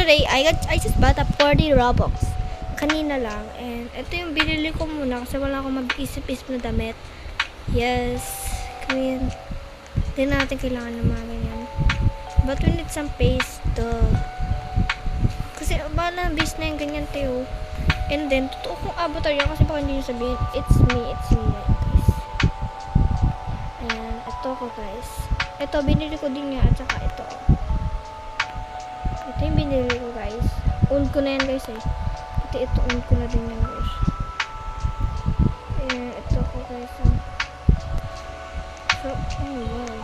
today, I just bought a 40 Robux. Kanina lang. And ito yung binili ko muna kasi wala akong mag-isip-isip na damit. Yes. Queen. Hindi natin kailangan ng mga ganyan. But we need some paste though. Kasi bala base na yung ganyan tayo. And then, totoo kong avatar yan kasi baka hindi nyo sabihin, it's me, guys. Ayan, ito ko guys. Ito, binili ko din nga at saka ito. Ito yung binili ko guys. Own ko na yan guys eh. Ito own ko na din yan guys. Ayan, ito ko guys. So, oh wow.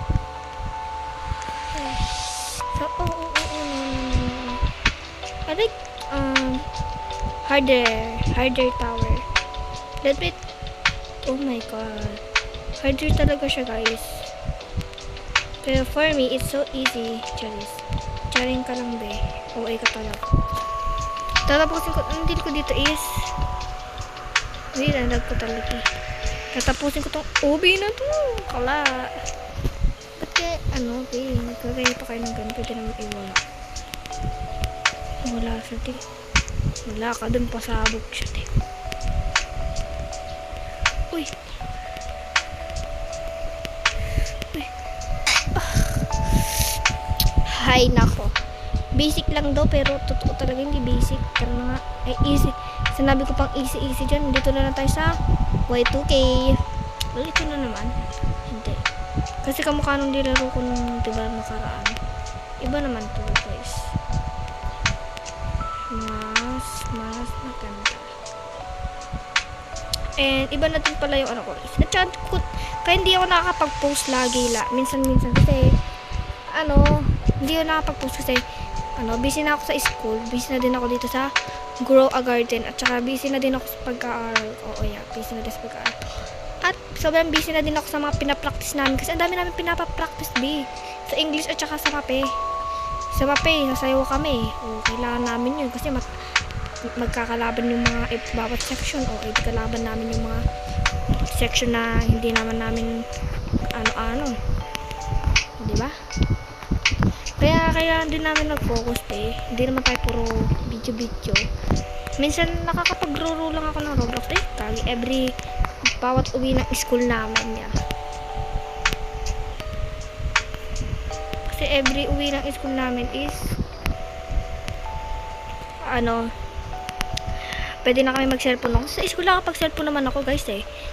So, no. I like, harder tower. Let me, oh my god. Harder talaga siya guys. Pero for me, it's so easy. Charing ka lang be. OA ka talaga. Tatapusin ko, ang deal ko dito is, hindi, nalag ko talaga. Tatapusin ko tong OB na to. Kala. Ba't kaya, be, nagkagaya pa kayo ng ganun. Pwede naman iwala. Wala siya, te. Wala ka dun, pasabog siya, te. Uy. Hay nako. Basic lang daw pero totoo talaga hindi basic. Pero nga ay easy. Sinabi ko pang easy dyan. Dito na lang tayo sa Y2K. Well, ito na naman. Hindi. Kasi kamukha nung nilaro ko nung diba makaraan. Iba naman to guys. Mas maganda. And iba na din pala yung ko. Kaya hindi ako nakakapag-post lagi minsan kasi hindi ako nakapag-post kasi busy na ako sa school, busy na din ako dito sa Grow a Garden, at saka busy na din ako sa pag-aaral. Busy na din sa pag-aaral. At sobrang busy na din ako sa mga pinapractice namin kasi ang dami namin pinapapractice sa English at saka sa mape. Sa mape, nasayaw kami. Kailangan namin yun kasi magkakalaban yung mga bawat section kalaban namin yung mga section na hindi namin diba? Kaya din namin nag-focus hindi naman tayo puro video. Minsan nakakapag-grow lang ako ng Roblox every bawat uwi ng school namin yan. Kasi every uwi ng school namin is pwede na kami mag-cellphone ako. Sa school nakapag-cellphone naman ako guys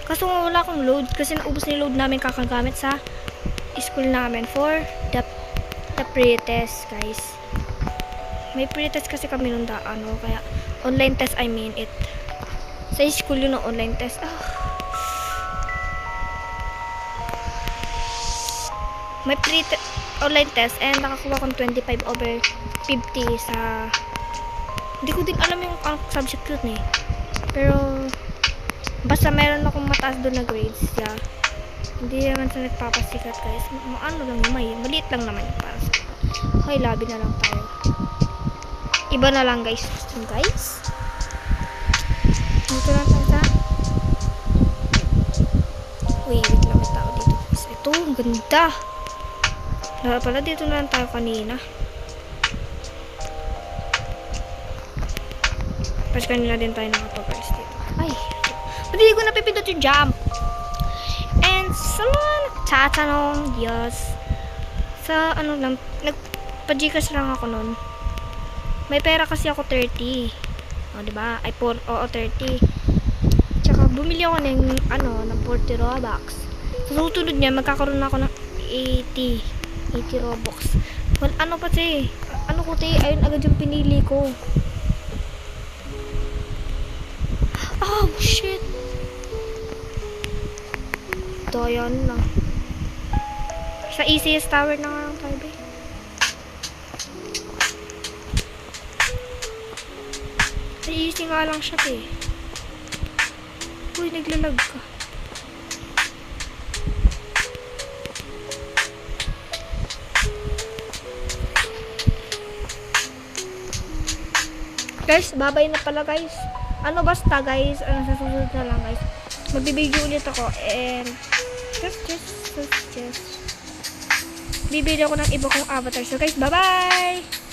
kaso wala akong load kasi naubos na yung load namin kakagamit sa school namin for the pre-test guys. May pre-test kasi kami nung kaya online test it. Sa school yun ang online test. May online test and nakakuha kong 25/50 sa hindi ko din alam yung subject yun pero basta meron akong mataas doon na grades hindi naman sa nagpapasikat guys lang maliit lang naman yung para sa okay, labi na lang tayo, iba na lang guys. Dito lang tayo sa wait lang, may tao dito guys. Ito, ang ganda pala, dito na lang tayo kanina. Tapos kanina din tayo nakapag-guys dito. Ay, hindi ko napipindot yung jump. And sa mga nagtatanong, yes, sa nagpa-Gcash lang ako nun. May pera kasi ako 30. Diba? Ay, 30. Tsaka bumili ako ng 40 Robux. Sa susunod niya, magkakaroon ako ng 80 Robux. Well, ayun agad yung pinili ko. Oh, shit. Ito, yan lang. Sa easiest tower na nga lang tayo, be. Sa easy nga lang siya, be. Uy, naglalag ka. Guys, babay na pala, guys. Basta, guys. Sa susunod na lang, guys. Magbibideo ulit ako. And, just bibili ako ng iba kong avatar. So, guys, bye-bye!